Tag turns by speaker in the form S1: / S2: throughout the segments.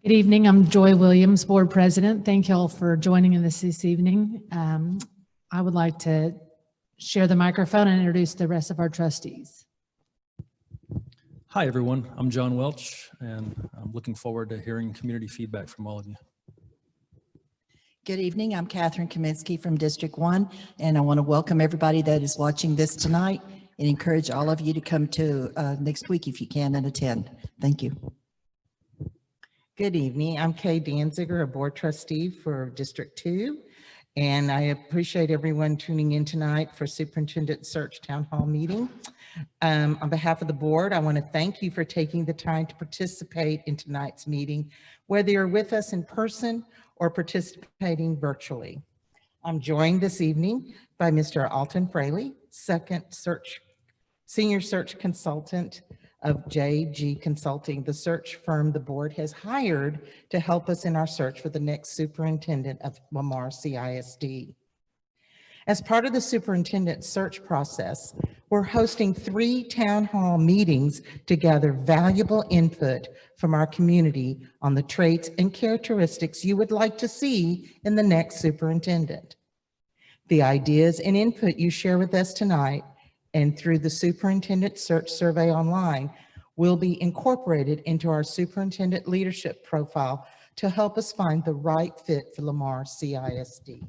S1: Good evening. I'm Joy Williams, Board President. Thank you all for joining us this evening. I would like to share the microphone and introduce the rest of our trustees.
S2: Hi, everyone. I'm John Welch, and I'm looking forward to hearing community feedback from all of you.
S3: Good evening. I'm Catherine Kaminsky from District 1, and I want to welcome everybody that is watching this tonight and encourage all of you to come to next week if you can and attend. Thank you.
S4: Good evening. I'm Kay Danziger, a board trustee for District 2, and I appreciate everyone tuning in tonight for Superintendent Search Town Hall meeting. On behalf of the board, I want to thank you for taking the time to participate in tonight's meeting, whether you're with us in person or participating virtually. I'm joined this evening by Mr. Alton Fraley, Senior Search Consultant of JG Consulting, the search firm the board has hired to help us in our search for the next superintendent of Lamar CISD. As part of the superintendent search process, we're hosting 3 town hall meetings to gather valuable input from our community on the traits and characteristics you would like to see in the next superintendent. The ideas and input you share with us tonight and through the superintendent search survey online will be incorporated into our superintendent leadership profile to help us find the right fit for Lamar CISD.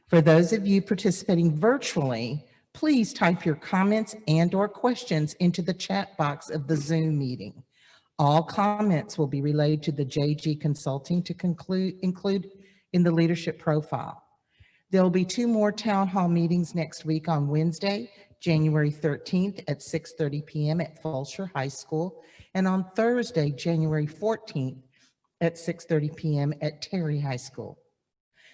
S4: For those of you participating virtually, please type your comments and/or questions into the chat box of the Zoom meeting. All comments will be relayed to the JG Consulting to include in the leadership profile. There will be 2 more town hall meetings next week on Wednesday, January 13th at 6:30 p.m. at Fulshear High School, and on Thursday, January 14th at 6:30 p.m. at Terry High School.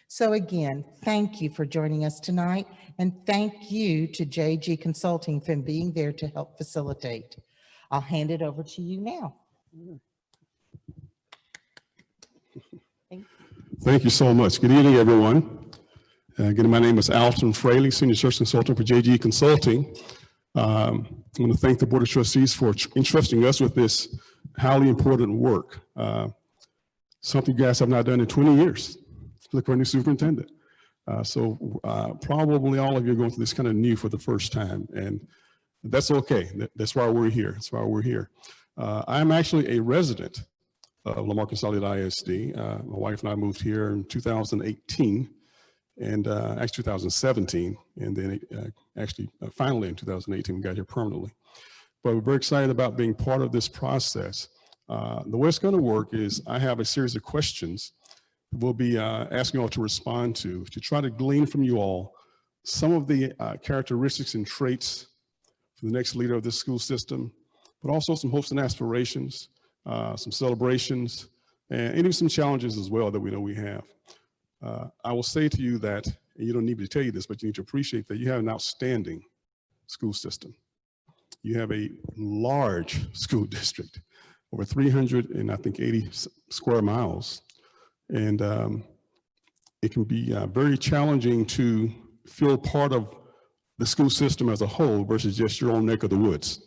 S4: So again, thank you for joining us tonight, and thank you to JG Consulting for being there to help facilitate. I'll hand it over to you now.
S5: Thank you so much. Good evening, everyone. Again, my name is Alton Fraley, Senior Search Consultant for JG Consulting. I want to thank the Board of Trustees for entrusting us with this highly important work. Something you guys have not done in 20 years. Look for a new superintendent. Probably all of you are going through this kind of new for the first time, and that's okay. That's why we're here. That's why we're here. I'm actually a resident of Lamar Consolidated ISD. My wife and I moved here in 2018, and actually 2017, and then finally in 2018 we got here permanently. But we're very excited about being part of this process. The way it's going to work is I have a series of questions we'll be asking you all to respond to try to glean from you all some of the characteristics and traits for the next leader of this school system, but also some hopes and aspirations, some celebrations, and even some challenges as well that we know we have. I will say to you that, and you don't need me to tell you this, but you need to appreciate that you have an outstanding school system. You have a large school district, over 380 square miles. And it can be very challenging to feel part of the school system as a whole versus just your own neck of the woods.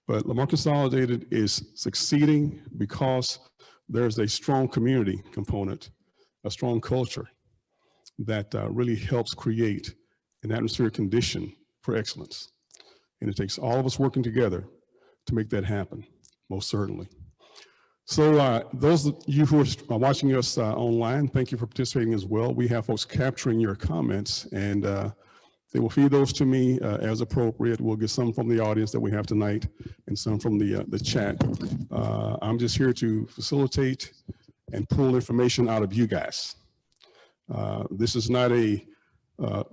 S5: But Lamar Consolidated is succeeding because there's a strong community component, a strong culture that really helps create an atmospheric condition for excellence. And it takes all of us working together to make that happen, most certainly. So those of you who are watching us online, thank you for participating as well. We have folks capturing your comments, and they will feed those to me as appropriate. We'll get some from the audience that we have tonight and some from the chat. I'm just here to facilitate and pull information out of you guys. This is not a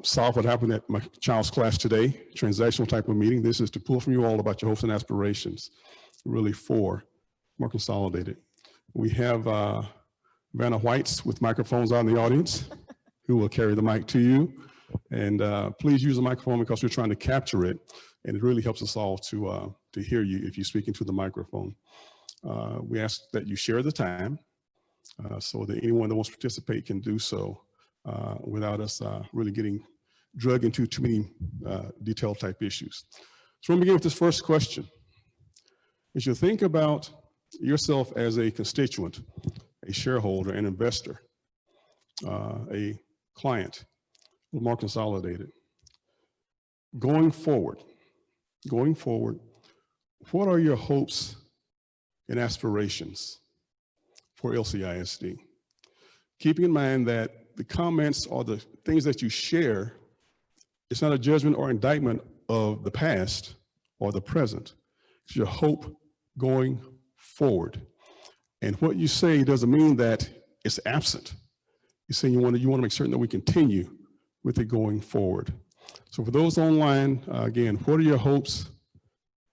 S5: solve what happened at my child's class today, transactional type of meeting. This is to pull from you all about your hopes and aspirations, really for more consolidated. We have Vanna Whites with microphones out in the audience who will carry the mic to you. And please use the microphone because we're trying to capture it. And it really helps us all to hear you if you speak into the microphone. We ask that you share the time so that anyone that wants to participate can do so without us really getting drug into too many detailed type issues. So I'm going to begin with this first question. As you think about yourself as a constituent, a shareholder, an investor, a client, Lamar Consolidated, going forward, what are your hopes and aspirations for LCISD? Keeping in mind that the comments or the things that you share, it's not a judgment or indictment of the past or the present. It's your hope going forward. And what you say doesn't mean that it's absent. You're saying you want to make certain that we continue with it going forward. So for those online, again, what are your hopes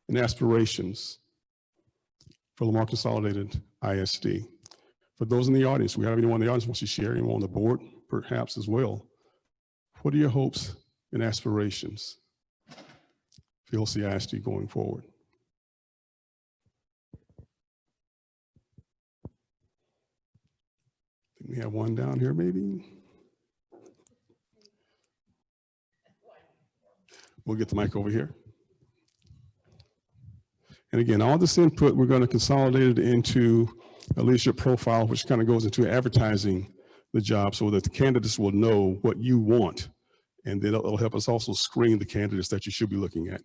S5: and aspirations for Lamar Consolidated ISD? For those in the audience, we have anyone in the audience who wants to share, anyone on the board perhaps as well. What are your hopes and aspirations for LCISD going forward? I think we have one down here maybe. We'll get the mic over here. And again, all this input, we're going to consolidate it into a leadership profile, which kind of goes into advertising the job so that the candidates will know what you want. And then it'll help us also screen the candidates that you should be looking at.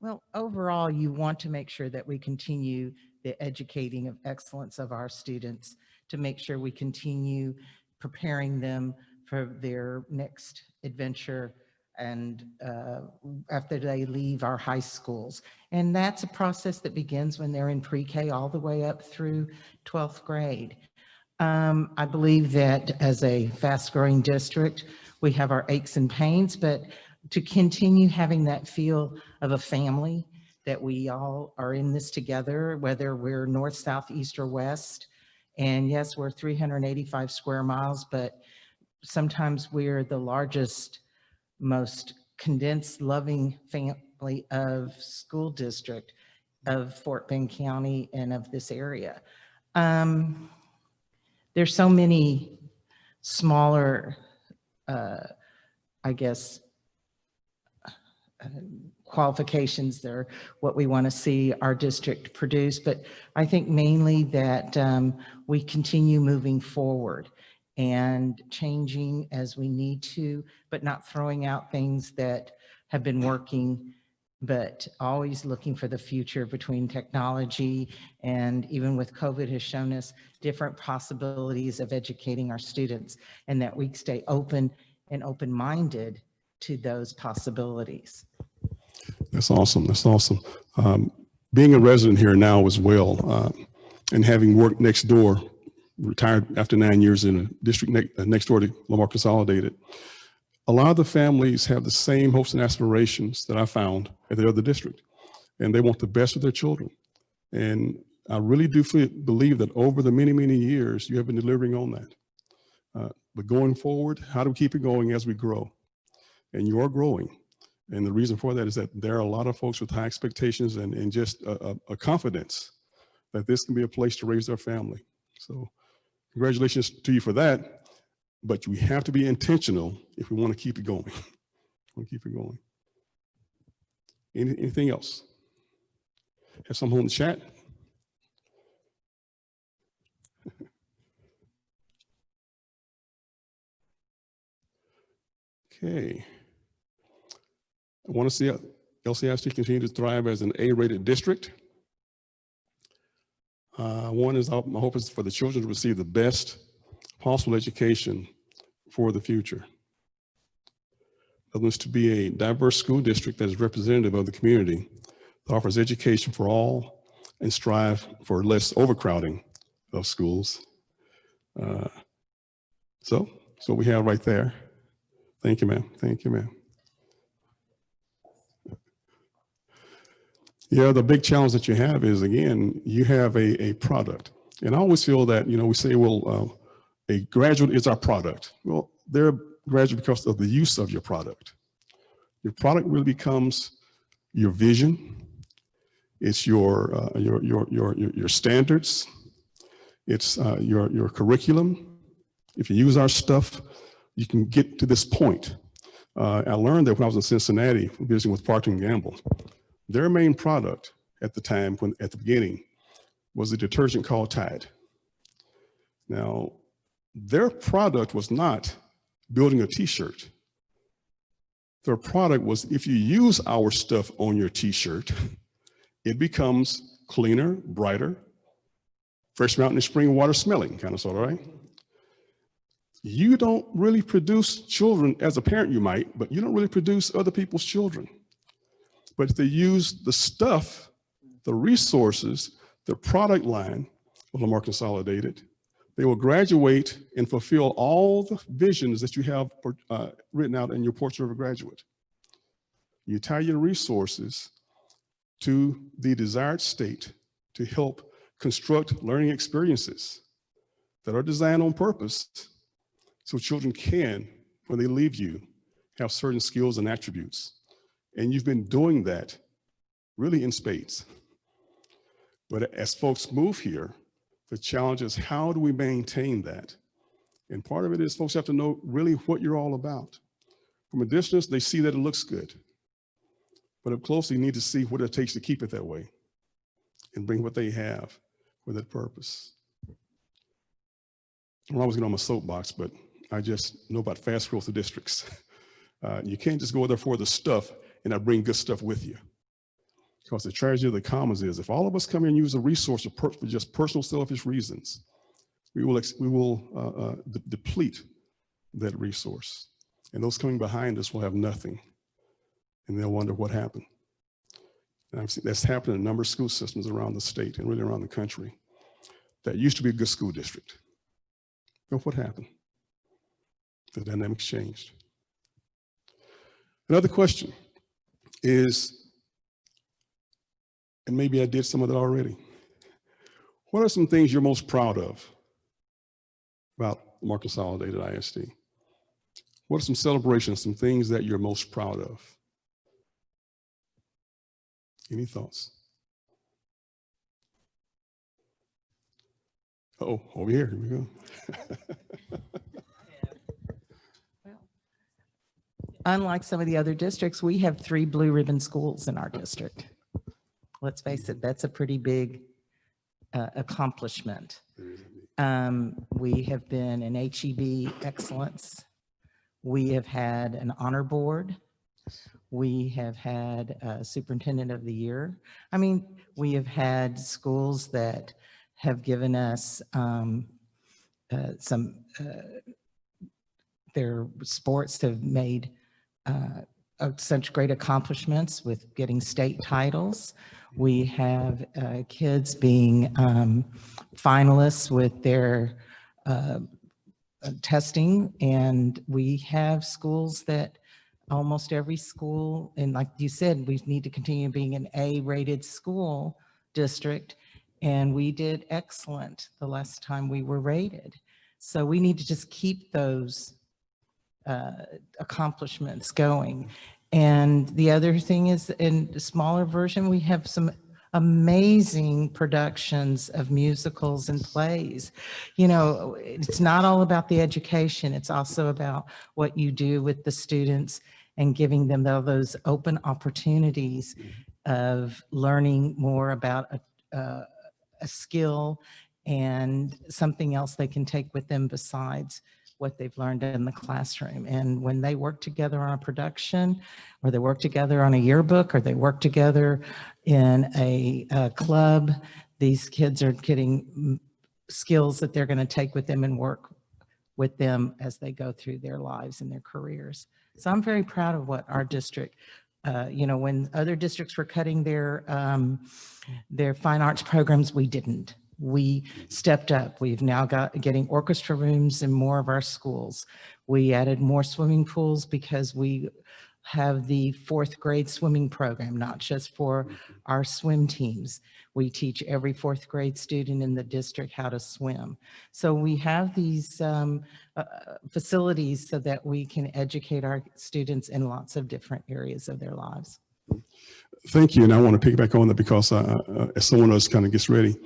S4: Well, overall, you want to make sure that we continue the educating of excellence of our students, to make sure we continue preparing them for their next adventure and after they leave our high schools. And that's a process that begins when they're in pre-K all the way up through 12th grade. I believe that as a fast-growing district, we have our aches and pains, but to continue having that feel of a family, that we all are in this together, whether we're north, south, east, or west. And yes, we're 385 square miles, but sometimes we're the largest, most condensed, loving family of school district of Fort Bend County and of this area. There's so many smaller, I guess, qualifications there, what we want to see our district produce, but I think mainly that we continue moving forward and changing as we need to, but not throwing out things that have been working, but always looking for the future between technology and even with COVID has shown us different possibilities of educating our students, and that we stay open and open-minded to those possibilities.
S5: That's awesome. That's awesome. Being a resident here now as well, and having worked next door, retired after 9 years in a district next door to Lamar Consolidated, a lot of the families have the same hopes and aspirations that I found at the other district, and they want the best for their children. And I really do believe that over the many, many years, you have been delivering on that. But going forward, how do we keep it going as we grow? And you are growing. And the reason for that is that there are a lot of folks with high expectations and just a confidence that this can be a place to raise their family. So congratulations to you for that, but we have to be intentional if we want to keep it going. Anything else? Have someone in the chat? Okay. I want to see LCISD continue to thrive as an A-rated district. One is, my hope is for the children to receive the best possible education for the future. Another is to be a diverse school district that is representative of the community, that offers education for all and strive for less overcrowding of schools. So we have right there. Thank you, ma'am. Thank you, ma'am. Yeah, the big challenge that you have is, again, you have a product. And I always feel that, we say, well, a graduate is our product. Well, they're a graduate because of the use of your product. Your product really becomes your vision. It's your standards. It's your curriculum. If you use our stuff, you can get to this point. I learned that when I was in Cincinnati, visiting with Procter & Gamble. Their main product at the time, at the beginning, was a detergent called Tide. Now, their product was not building a t-shirt. Their product was, if you use our stuff on your t-shirt, it becomes cleaner, brighter, fresh mountain spring water smelling, kind of sort of, right? You don't really produce children, as a parent you might, but you don't really produce other people's children. But if they use the stuff, the resources, the product line of Lamar Consolidated, they will graduate and fulfill all the visions that you have written out in your portrait of a graduate. You tie your resources to the desired state to help construct learning experiences that are designed on purpose so children can, when they leave you, have certain skills and attributes. And you've been doing that really in spades. But as folks move here, the challenge is, how do we maintain that? And part of it is folks have to know really what you're all about. From a distance, they see that it looks good. But up close, you need to see what it takes to keep it that way and bring what they have for that purpose. I'm always getting on my soapbox, but I just know about fast growth of districts. You can't just go there for the stuff and not bring good stuff with you. Because the tragedy of the commons is, if all of us come here and use a resource for just personal selfish reasons, we will deplete that resource. And those coming behind us will have nothing. And they'll wonder what happened. And I've seen that's happened in a number of school systems around the state and really around the country that used to be a good school district. But what happened? The dynamics changed. Another question is, and maybe I did some of that already, what are some things you're most proud of about Lamar Consolidated ISD? What are some celebrations, some things that you're most proud of? Any thoughts? Oh, over here we go.
S4: Unlike some of the other districts, we have 3 blue ribbon schools in our district. Let's face it, that's a pretty big accomplishment. We have been an HEB excellence. We have had an honor board. We have had a superintendent of the year. I mean, we have had schools that have given us their sports have made such great accomplishments with getting state titles. We have kids being finalists with their testing, and we have schools that almost every school, and like you said, we need to continue being an A-rated school district, and we did excellent the last time we were rated. So we need to just keep those accomplishments going. And the other thing is, in the smaller version, we have some amazing productions of musicals and plays. You know, it's not all about the education, it's also about what you do with the students and giving them all those open opportunities of learning more about a skill and something else they can take with them besides what they've learned in the classroom. And when they work together on a production, or they work together on a yearbook, or they work together in a club, these kids are getting skills that they're going to take with them and work with them as they go through their lives and their careers. So I'm very proud of what our district, you know, when other districts were cutting their fine arts programs, we didn't. We stepped up. We've now getting orchestra rooms in more of our schools. We added more swimming pools because we have the 4th grade swimming program, not just for our swim teams. We teach every 4th grade student in the district how to swim. So we have these facilities so that we can educate our students in lots of different areas of their lives.
S5: Thank you, and I want to piggyback on that because as someone else kind of gets ready,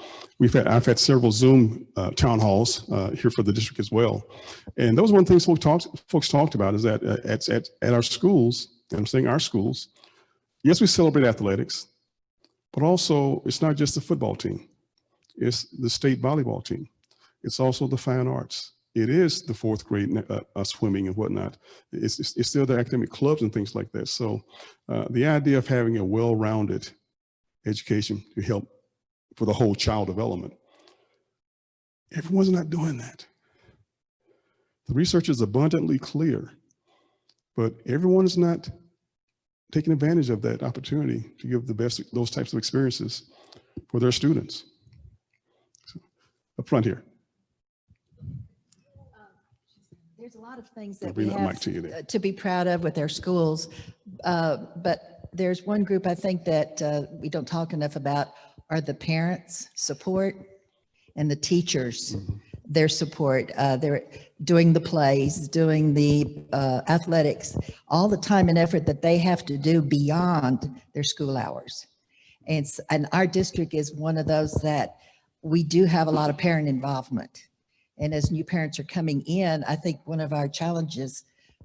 S5: I've had several Zoom town halls here for the district as well, and that was one of the things folks talked about is that at our schools, and I'm saying our schools, yes, we celebrate athletics, But also, it's not just the football team. It's the state volleyball team. It's also the fine arts. It is the fourth grade swimming and whatnot. It's still the academic clubs and things like that. So the idea of having a well-rounded education to help for the whole child development, everyone's not doing that. The research is abundantly clear, but everyone is not taking advantage of that opportunity to give the best, those types of experiences for their students. So, up front here.
S3: There's a lot of things that
S5: I'll
S3: we
S5: bring that mic
S3: have
S5: to you there.
S3: to be proud of with our schools. But there's one group I think that we don't talk enough about are the parents' support and the teachers, their support. They're doing the plays, doing the athletics, all the time and effort that they have to do beyond their school hours. And our district is one of those that we do have a lot of parent involvement. And as new parents are coming in, I think one of our challenges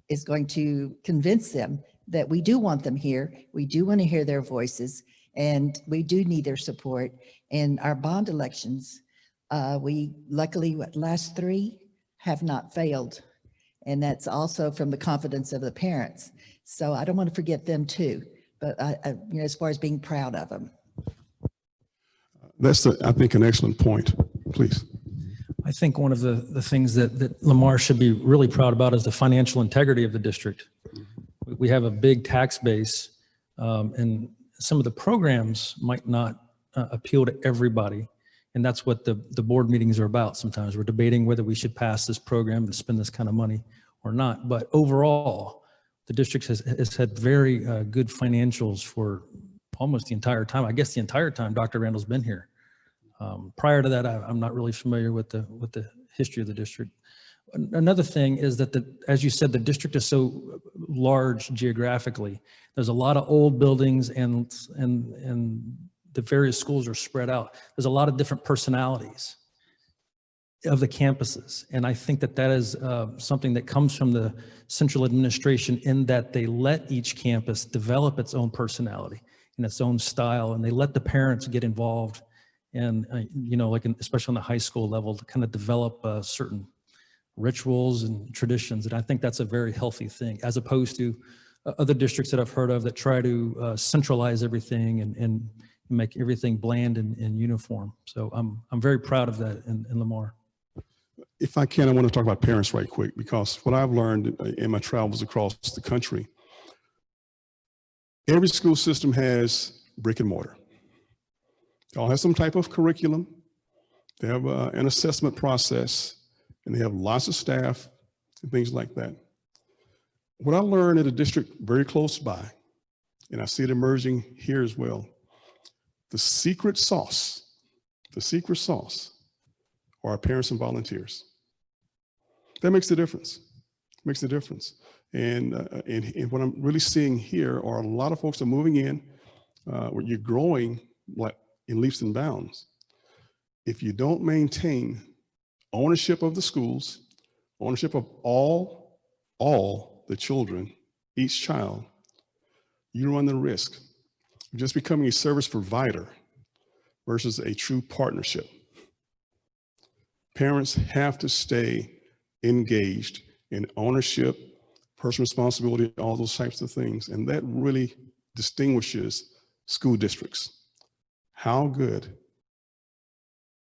S3: is going to convince them that we do want them here. We do want to hear their voices, and we do need their support. And our bond elections, we luckily, last 3 have not failed. And that's also from the confidence of the parents. So I don't want to forget them too, but you know, as far as being proud of them.
S5: That's, I think, an excellent point. Please.
S2: I think one of the things that Lamar should be really proud about is the financial integrity of the district. We have a big tax base, and some of the programs might not appeal to everybody. And that's what the board meetings are about. Sometimes we're debating whether we should pass this program and spend this kind of money or not. But overall, the district has had very good financials for almost the entire time. I guess the entire time Dr. Randall's been here. Prior to that, I'm not really familiar with the history of the district. Another thing is that, as you said, the district is so large geographically. There's a lot of old buildings, and the various schools are spread out. There's a lot of different personalities of the campuses, and I think that is something that comes from the central administration, in that they let each campus develop its own personality and its own style, and they let the parents get involved. And, you know, like especially on the high school level, to kind of develop certain rituals and traditions. And I think that's a very healthy thing, as opposed to other districts that I've heard of that try to centralize everything and make everything bland and uniform. So I'm very proud of that in Lamar.
S5: If I can, I want to talk about parents right quick, because what I've learned in my travels across the country, every school system has brick and mortar. They all have some type of curriculum. They have an assessment process, and they have lots of staff and things like that. What I learned at a district very close by, and I see it emerging here as well, the secret sauce are our parents and volunteers. That makes the difference. Makes the difference. And what I'm really seeing here are a lot of folks are moving in, where you're growing like in leaps and bounds. If you don't maintain ownership of the schools, ownership of all the children, each child, you run the risk of just becoming a service provider versus a true partnership. Parents have to stay engaged in ownership, personal responsibility, all those types of things. And that really distinguishes school districts. How good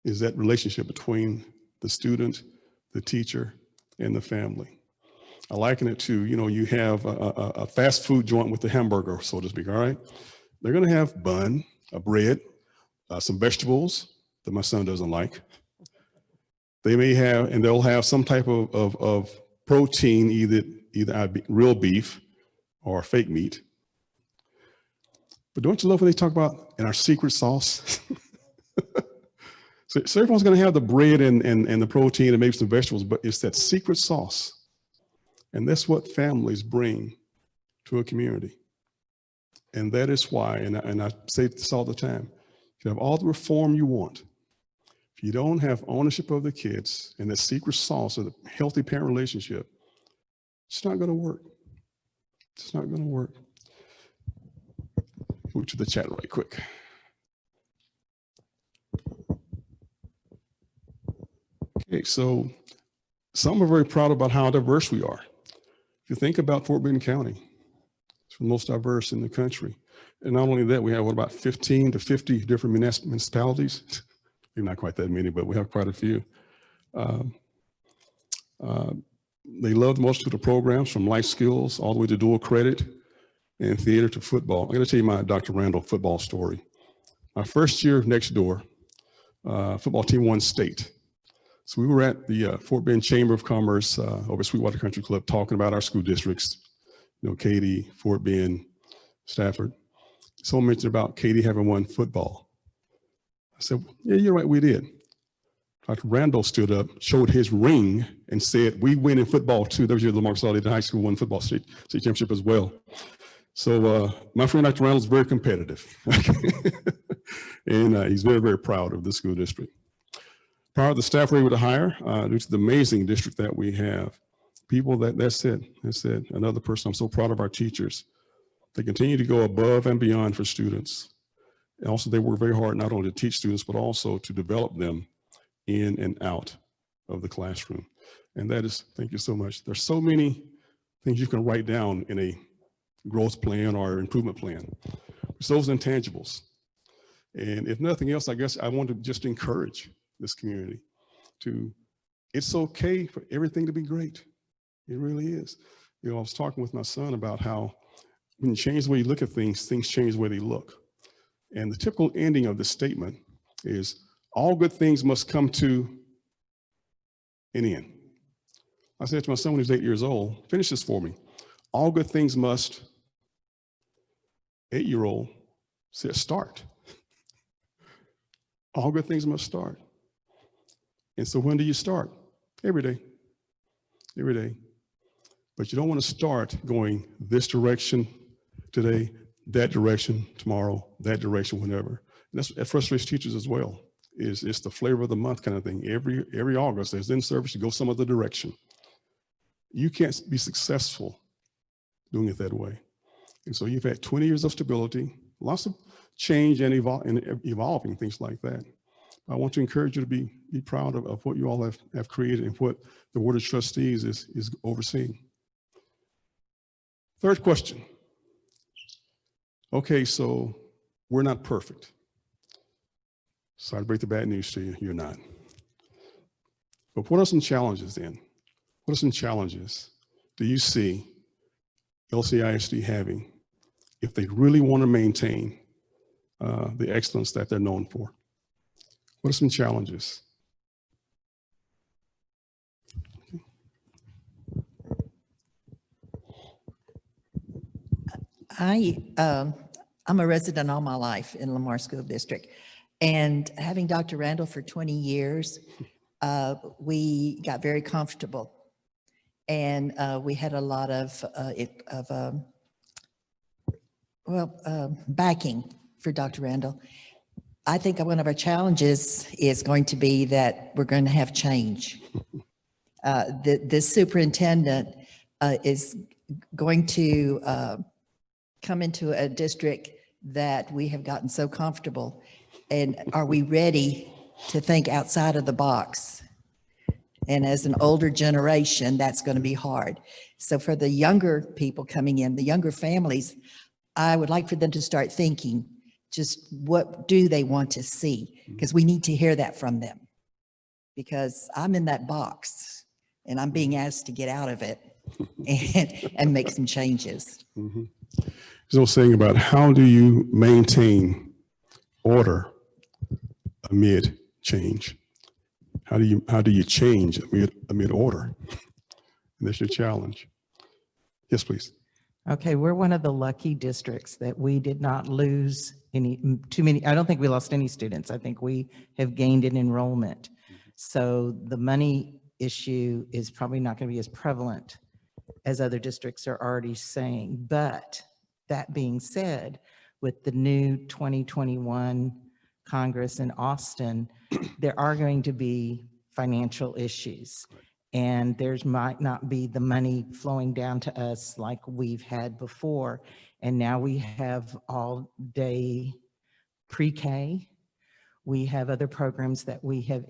S5: is that relationship between the student, the teacher, and the family? I liken it to, you know, you have a fast food joint with the hamburger, so to speak, all right? They're gonna have bun, a bread, some vegetables that my son doesn't like. They may have, and they'll have some type of protein, either real beef or fake meat. But don't you love when they talk about in our secret sauce? So everyone's going to have the bread and the protein and maybe some vegetables, but it's that secret sauce. And that's what families bring to a community. And that is why, and I say this all the time, you can have all the reform you want. If you don't have ownership of the kids and the secret sauce of the healthy parent relationship, it's not going to work. It's not going to work. Move to the chat right quick. Okay, so some are very proud about how diverse we are. If you think about Fort Bend County, it's the most diverse in the country. And not only that, we have what, about 15 to 50 different municipalities. Maybe not quite that many, but we have quite a few. They love most of the programs, from life skills all the way to dual credit and theater to football. I'm going to tell you my Dr. Randall football story. My first year next door, football team won state. So we were at the Fort Bend Chamber of Commerce over Sweetwater Country Club talking about our school districts, you know, Katy, Fort Bend, Stafford. Someone mentioned about Katy having won football. I said, yeah, you're right, we did. Dr. Randall stood up, showed his ring, and said, we win in football too. That was your Lamar CISD High School won football state championship as well. So my friend Dr. Randall is very competitive. And he's very, very proud of the school district. Proud of the staff we're able to hire due to the amazing district that we have. People that's it. Another person, I'm so proud of our teachers. They continue to go above and beyond for students. And also they work very hard not only to teach students, but also to develop them in and out of the classroom. And that is, thank you so much. There's so many things you can write down in a growth plan or improvement plan. It's those intangibles. And if nothing else, I guess I want to just encourage this community to, it's okay for everything to be great. It really is. You know, I was talking with my son about how when you change the way you look at things, things change the way they look. And the typical ending of the statement is, all good things must come to an end. I said to my son when he was 8 years old, finish this for me. All good things must, 8-year-old said, start. All good things must start. And so when do you start? Every day. Every day. But you don't want to start going this direction today, that direction tomorrow, that direction whenever. And that frustrates teachers as well. It's the flavor of the month kind of thing. Every August, there's in service, you go some other direction. You can't be successful doing it that way. And so you've had 20 years of stability, lots of change and evolving, things like that. I want to encourage you to be proud of what you all have created and what the Board of Trustees is overseeing. Third question. Okay, so we're not perfect. Sorry to break the bad news to you, you're not. But what are some challenges then? What are some challenges do you see LCISD having if they really want to maintain the excellence that they're known for? What are some challenges?
S3: I'm a resident all my life in Lamar School District, and having Dr. Randall for 20 years, we got very comfortable, and we had a lot of backing for Dr. Randall. I think one of our challenges is going to be that we're going to have change. This superintendent is going to come into a district that we have gotten so comfortable. And are we ready to think outside of the box? And as an older generation, that's going to be hard. So for the younger people coming in, the younger families, I would like for them to start thinking, just what do they want to see? Because we need to hear that from them. Because I'm in that box and I'm being asked to get out of it and make some changes.
S5: Mm-hmm. There's no saying about how do you maintain order amid change? How do you change amid order? And that's your challenge. Yes, please.
S4: Okay, we're one of the lucky districts that we did not lose too many. I don't think we lost any students. I think we have gained in enrollment. So the money issue is probably not going to be as prevalent as other districts are already saying. But that being said, with the new 2021 Congress in Austin, there are going to be financial issues. And there's might not be the money flowing down to us like we've had before. And now we have all day pre-K. We have other programs that we have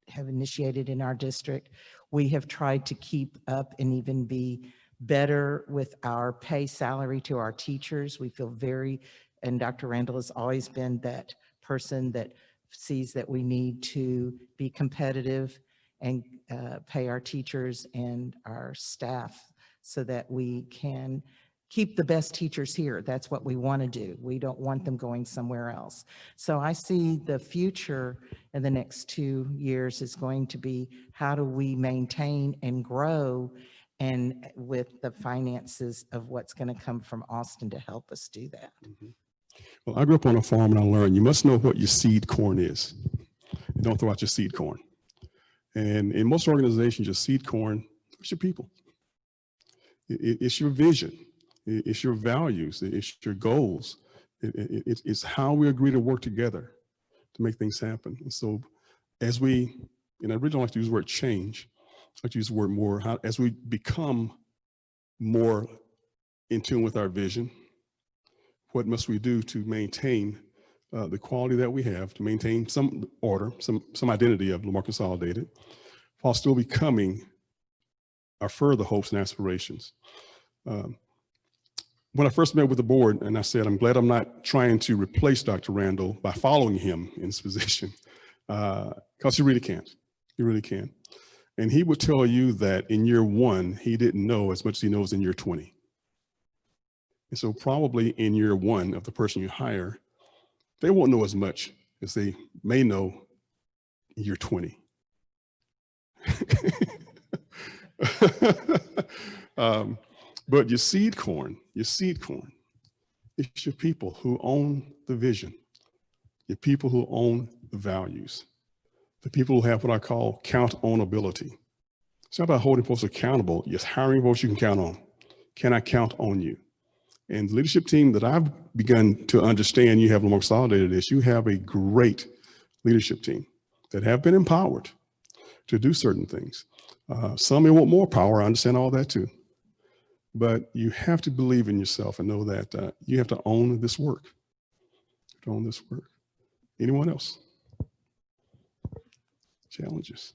S4: have initiated in our district. We have tried to keep up and even be better with our pay salary to our teachers. We feel very, and Dr. Randall has always been that person that sees that we need to be competitive and pay our teachers and our staff so that we can keep the best teachers here. That's what we want to do. We don't want them going somewhere else. So I see the future in the next 2 years is going to be how do we maintain and grow, and with the finances of what's going to come from Austin to help us do that.
S5: Well, I grew up on a farm and I learned you must know what your seed corn is. You don't throw out your seed corn. And in most organizations, your seed corn is your people. It's your vision. It's your values. It's your goals. It's how we agree to work together to make things happen. And so as we, and I really don't like to use the word change, I like to use the word more, as we become more in tune with our vision, what must we do to maintain the quality that we have, to maintain some order, some identity of Lamar Consolidated, while still becoming our further hopes and aspirations. When I first met with the board, and I said, I'm glad I'm not trying to replace Dr. Randall by following him in his position, because he really can't. He really can. And he would tell you that in year 1, he didn't know as much as he knows in year 20. And so probably in year 1 of the person you hire, they won't know as much as they may know in year 20. But your seed corn, it's your people who own the vision, your people who own the values, the people who have what I call count ownability. It's not about holding folks accountable, it's hiring folks you can count on. Can I count on you? And the leadership team that I've begun to understand you have Lamar Consolidated is you have a great leadership team that have been empowered to do certain things. Some may want more power, I understand all that too. But you have to believe in yourself and know that you have to own this work. To own this work. Anyone else? Challenges.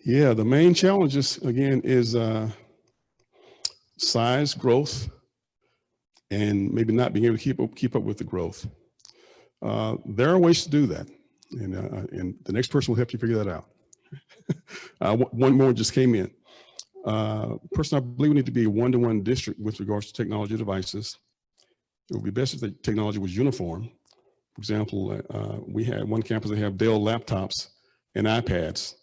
S5: Yeah, the main challenges again is size, growth, and maybe not being able to keep up with the growth. There are ways to do that, and the next person will help you figure that out. One more just came in. Person, I believe we need to be a one-to-one district with regards to technology devices. It would be best if the technology was uniform. For example, we had one campus that have Dell laptops and iPads,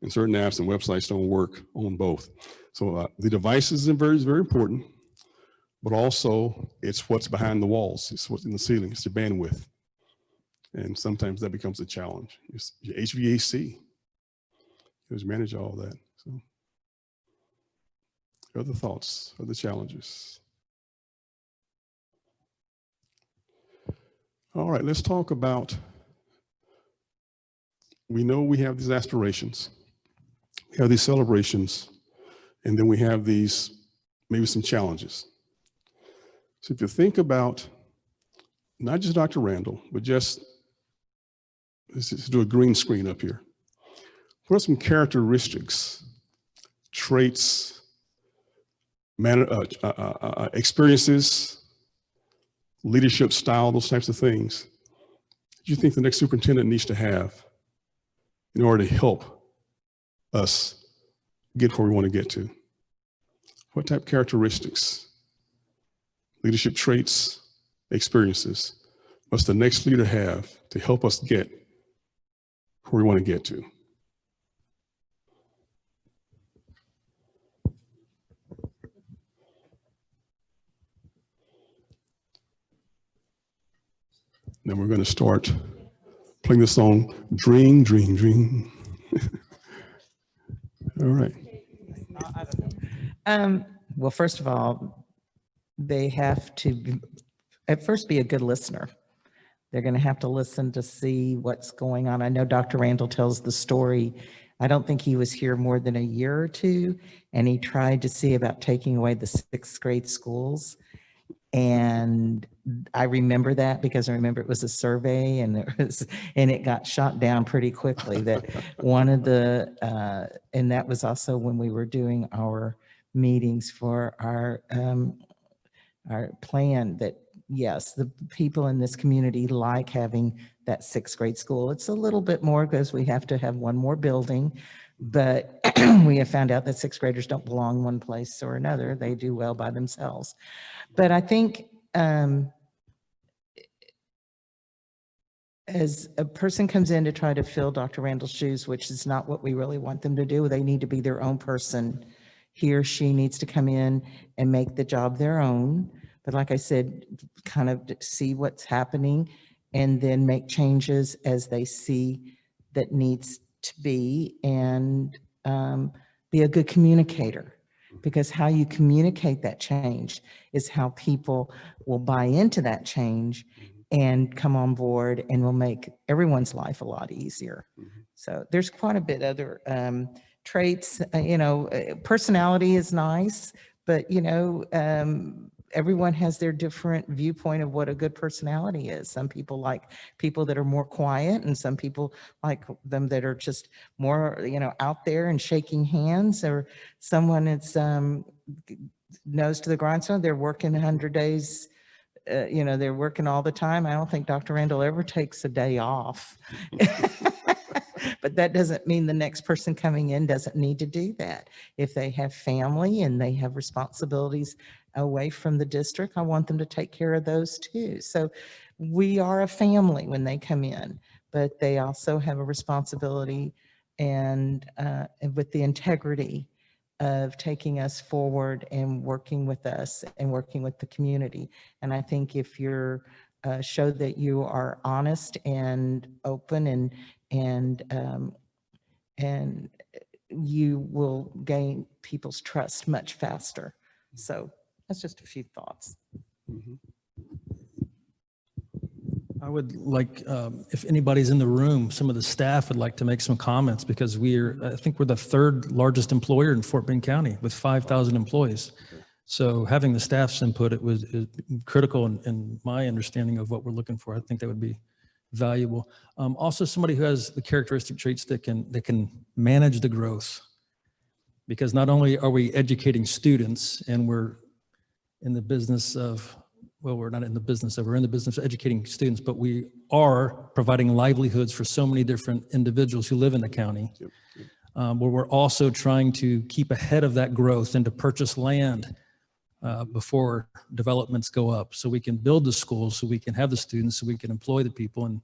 S5: and certain apps and websites don't work on both. So the devices are very, very important, but also it's what's behind the walls. It's what's in the ceiling. It's the bandwidth. And sometimes that becomes a challenge. It's your HVAC. Just manage all that. So, other thoughts, other challenges? All right, let's talk about, we know we have these aspirations, we have these celebrations, and then we have these, maybe some challenges. So if you think about not just Dr. Randall, but just, let's just do a green screen up here. What are some characteristics, traits, experiences, leadership style, those types of things do you think the next superintendent needs to have in order to help us get where we want to get to? What type of characteristics, leadership traits, experiences must the next leader have to help us get where we want to get to? Then we're going to start playing the song, Dream, Dream, Dream. All right.
S4: Well, first of all, they have to at first be a good listener. They're going to have to listen to see what's going on. I know Dr. Randall tells the story. I don't think he was here more than a year or two, and he tried to see about taking away the 6th grade schools. And I remember that because I remember it was a survey and it got shot down pretty quickly. That one of the, and that was also when we were doing our meetings for our plan, that yes, the people in this community like having that sixth grade school. It's a little bit more because we have to have one more building, but we have found out that sixth graders don't belong one place or another. They do well by themselves. But I think as a person comes in to try to fill Dr. Randall's shoes, which is not what we really want them to do, they need to be their own person. He or she needs to come in and make the job their own. But like I said, kind of see what's happening and then make changes as they see that needs to be, and be a good communicator. Because how you communicate that change is how people will buy into that change and come on board, and will make everyone's life a lot easier. So there's quite a bit other traits, personality is nice, but everyone has their different viewpoint of what a good personality is. Some people like people that are more quiet, and some people like them that are just more, out there and shaking hands, or someone that's nose to the grindstone. They're working 100 days, they're working all the time. I don't think Dr. Randall ever takes a day off. But that doesn't mean the next person coming in doesn't need to do that. If they have family and they have responsibilities away from the district, I want them to take care of those too. So we are a family when they come in, but they also have a responsibility and with the integrity of taking us forward and working with us and working with the community. And I think if you're show that you are honest and open, and you will gain people's trust much faster. So that's just a few thoughts.
S2: I would like, if anybody's in the room, some of the staff would like to make some comments, because I think we're the third largest employer in Fort Bend County with 5,000 employees. So having the staff's input, is critical in my understanding of what we're looking for. I think that would be valuable. Also, somebody who has the characteristic traits that can manage the growth, because not only are we educating students, and we're in the business of, well, we're in the business of educating students, but we are providing livelihoods for so many different individuals who live in the county. Where we're also trying to keep ahead of that growth and to purchase land before developments go up, so we can build the schools, so we can have the students, so we can employ the people. And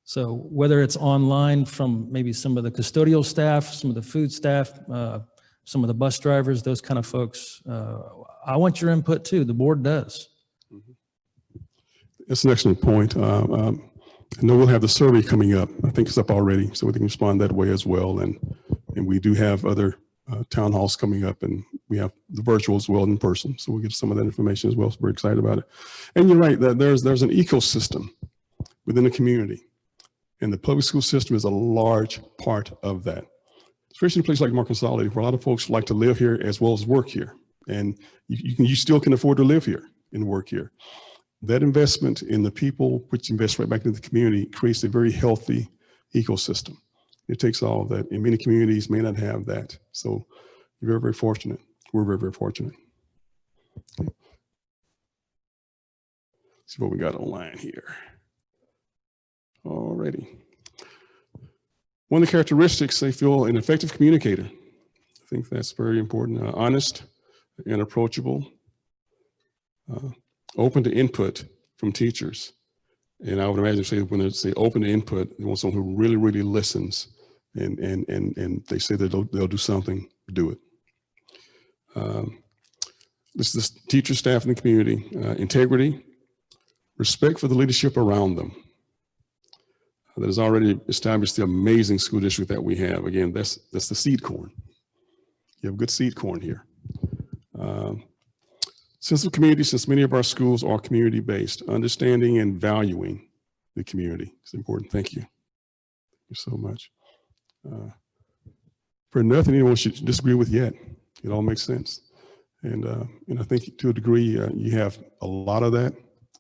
S2: so whether it's online from maybe some of the custodial staff, some of the food staff, some of the bus drivers, those kind of folks, I want your input too. The board does.
S5: That's an excellent point. I know we'll have the survey coming up. I think it's up already, so we can respond that way as well. And we do have other town halls coming up, and we have the virtual as well in person. So we'll get some of that information as well. So we're excited about it. And you're right, that there's an ecosystem within the community, and the public school system is a large part of that. Especially in a place like Lamar Consolidated, where a lot of folks like to live here as well as work here. And you still can afford to live here and work here. That investment in the people, which invest right back into the community, creates a very healthy ecosystem. It takes all of that, and many communities may not have that. So you're very, very fortunate. We're very, very fortunate. Okay. See what we got online here. Alrighty. One of the characteristics, they feel an effective communicator. I think that's very important. Honest and approachable. Open to input from teachers. And I would imagine say when they say open to input, they want someone who really, really listens, and they say that they'll do something, do it. This is the teacher, staff, and the community. Integrity, respect for the leadership around them. That has already established the amazing school district that we have. Again, that's the seed corn. You have good seed corn here. Sense of community, since many of our schools are community-based, understanding and valuing the community is important. Thank you. Thank you so much. For nothing anyone should disagree with yet. It all makes sense. And I think to a degree, you have a lot of that.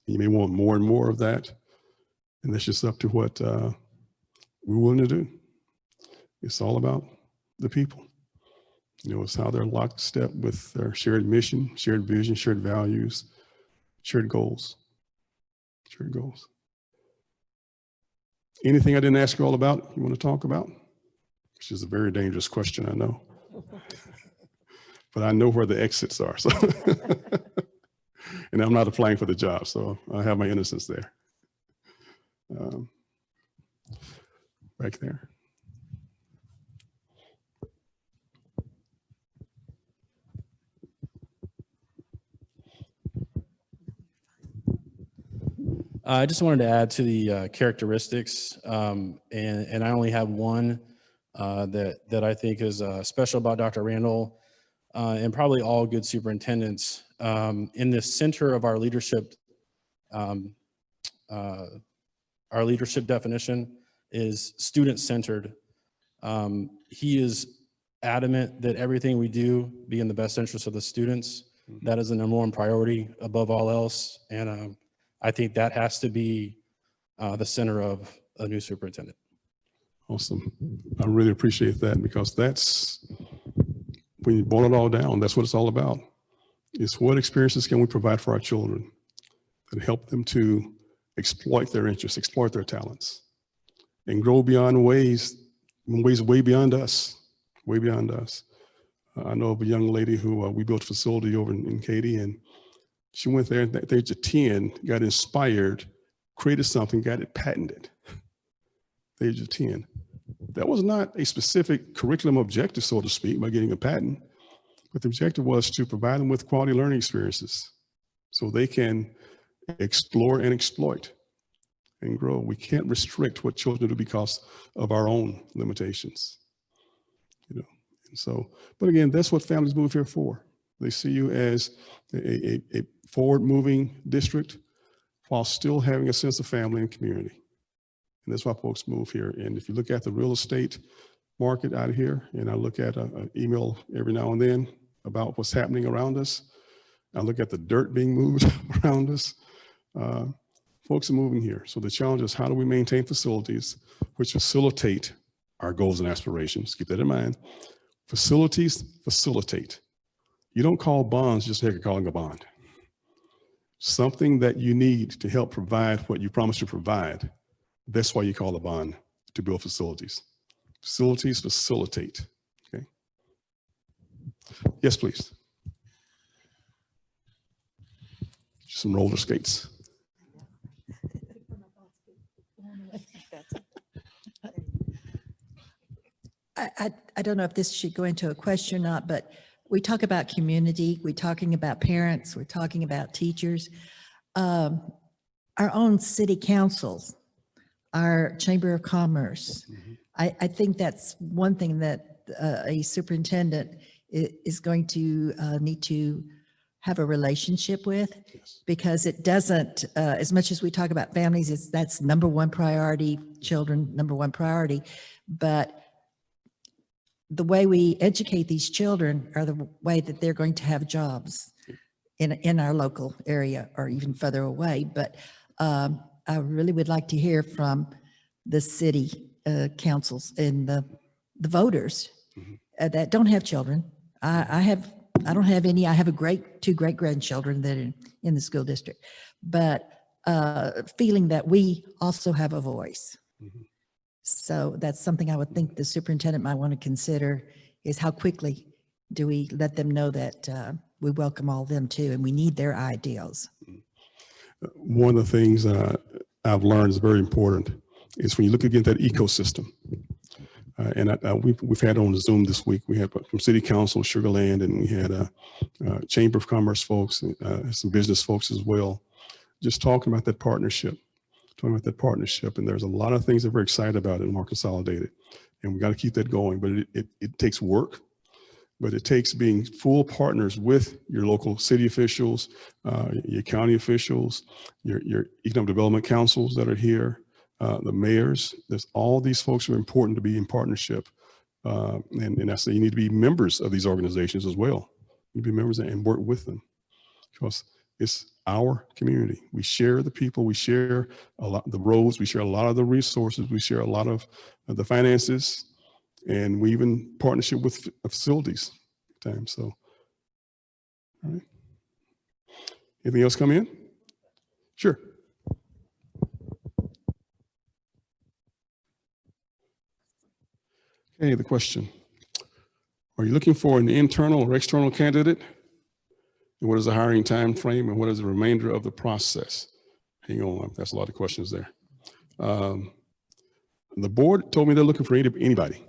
S5: You may want more and more of that. And that's just up to what we're willing to do. It's all about the people. You know, it's how they're lockstep with their shared mission, shared vision, shared values, shared goals. Shared goals. Anything I didn't ask you all about you want to talk about? Which is a very dangerous question, I know. But I know where the exits are. So and I'm not applying for the job, so I have my innocence there. Back there.
S6: I just wanted to add to the characteristics, and I only have one that I think is special about Dr. Randall, and probably all good superintendents. In the center of our leadership definition is student-centered. He is adamant that everything we do be in the best interest of the students. That is the number one priority above all else, and I think that has to be the center of a new superintendent.
S5: Awesome. I really appreciate that, because that's, when you boil it all down, that's what it's all about. It's what experiences can we provide for our children that help them to exploit their interests, exploit their talents, and grow beyond ways way beyond us, way beyond us. I know of a young lady who we built a facility over in Katy, and she went there at the age of 10, got inspired, created something, got it patented at the age of 10. That was not a specific curriculum objective, so to speak, by getting a patent, but the objective was to provide them with quality learning experiences so they can explore and exploit and grow. We can't restrict what children do because of our own limitations, you know. And so, but again, that's what families move here for. They see you as a forward-moving district while still having a sense of family and community. And that's why folks move here. And if you look at the real estate market out here, and I look at an email every now and then about what's happening around us, I look at the dirt being moved around us, folks are moving here. So the challenge is, how do we maintain facilities which facilitate our goals and aspirations? Keep that in mind. Facilities facilitate. You don't call bonds just like calling a bond. Something that you need to help provide what you promised to provide. That's why you call a bond, to build facilities. Facilities facilitate, okay? Yes, please. Some roller skates.
S3: I don't know if this should go into a question or not, but we talk about community, we're talking about parents, we're talking about teachers. Our own city councils, our Chamber of Commerce. I think that's one thing that a superintendent is going to need to have a relationship with, because it doesn't, as much as we talk about families, that's number one priority, children, number one priority, but the way we educate these children are the way that they're going to have jobs in our local area or even further away. But I really would like to hear from the city councils and the voters that don't have children. I don't have any. I have two great grandchildren that are in the school district, but feeling that we also have a voice. So that's something I would think the superintendent might want to consider, is how quickly do we let them know that we welcome all of them too, and we need their ideals.
S5: One of the things I've learned is very important is when you look again at that ecosystem. And we've had on Zoom this week, we had from City Council, Sugar Land, and we had Chamber of Commerce folks, some business folks as well, just talking about that partnership. And there's a lot of things that we're excited about in Lamar Consolidated, and we got to keep that going. But it takes work, but it takes being full partners with your local city officials, your county officials, your economic development councils that are here, the mayors. There's all these folks are important to be in partnership, and I say you need to be members of these organizations as well. be members and work with them, because it's our community. We share the people, we share a lot the roads, we share a lot of the resources, we share a lot of the finances, and we even partnership with facilities times. So, all right. Anything else come in? Sure. Okay, the question. Are you looking for an internal or external candidate? And what is the hiring time frame, and what is the remainder of the process? Hang on, that's a lot of questions there. The board told me they're looking for anybody.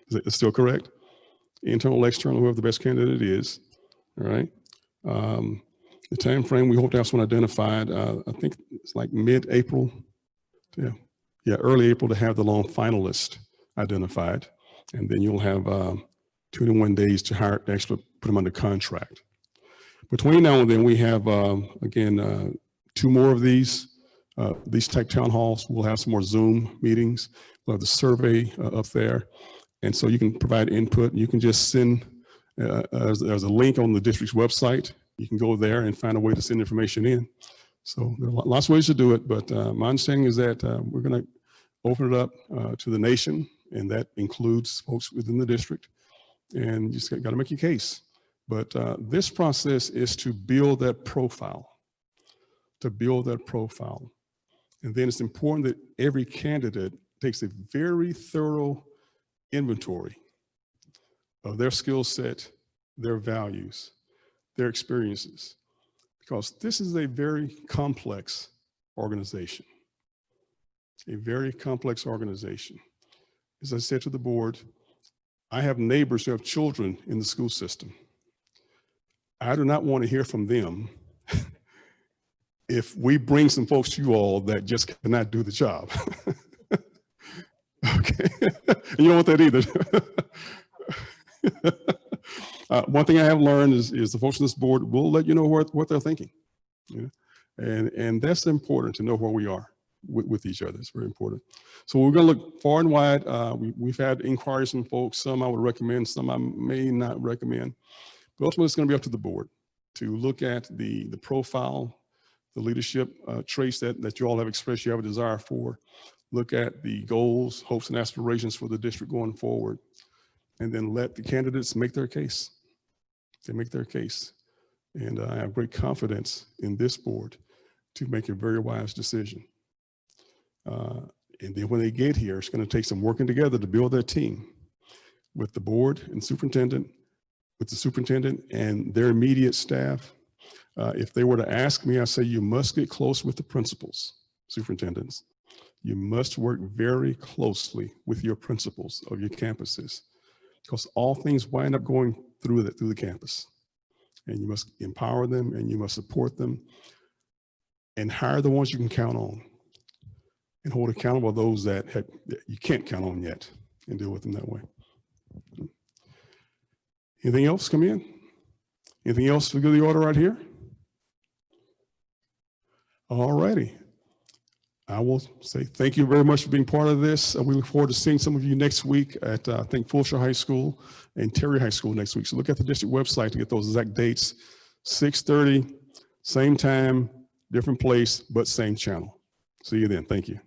S5: Is that still correct? Internal, external, whoever the best candidate is. All right. The time frame, we hope to have someone identified. I think it's like mid-April. Yeah, early April to have the long finalist identified, and then you'll have 21 days to hire, actually put them under contract. Between now and then, we have again 2 more of these type town halls. We'll have some more Zoom meetings. We'll have the survey up there, and so you can provide input. You can just send. There's a link on the district's website. You can go there and find a way to send information in. So there are lots of ways to do it, but my understanding is that we're going to open it up to the nation, and that includes folks within the district. And you just got to make your case. But this process is to build that profile, And then it's important that every candidate takes a very thorough inventory of their skill set, their values, their experiences, because this is a very complex organization. As I said to the board, I have neighbors who have children in the school system. I do not want to hear from them if we bring some folks to you all that just cannot do the job. Okay, and you don't want that either. One thing I have learned is the folks on this board will let you know what they're thinking. You know? And that's important, to know where we are with each other. It's very important. So we're going to look far and wide. We've had inquiries from folks. Some I would recommend, some I may not recommend. But ultimately, it's going to be up to the board to look at the profile, the leadership traits that you all have expressed you have a desire for. Look at the goals, hopes, and aspirations for the district going forward, and then let the candidates make their case. They make their case. And I have great confidence in this board to make a very wise decision. And then when they get here, it's going to take some working together to build that team with the board and superintendent, with the superintendent and their immediate staff. If they were to ask me, I say, you must get close with the principals, superintendents. You must work very closely with your principals of your campuses, because all things wind up going through the campus. And you must empower them, and you must support them, and hire the ones you can count on, and hold accountable those that you can't count on yet, and deal with them that way. Anything else come in? Anything else for the order right here? All righty. I will say thank you very much for being part of this. We look forward to seeing some of you next week at, I think, Fulshire High School and Terry High School next week. So look at the district website to get those exact dates. 6:30, same time, different place, but same channel. See you then. Thank you.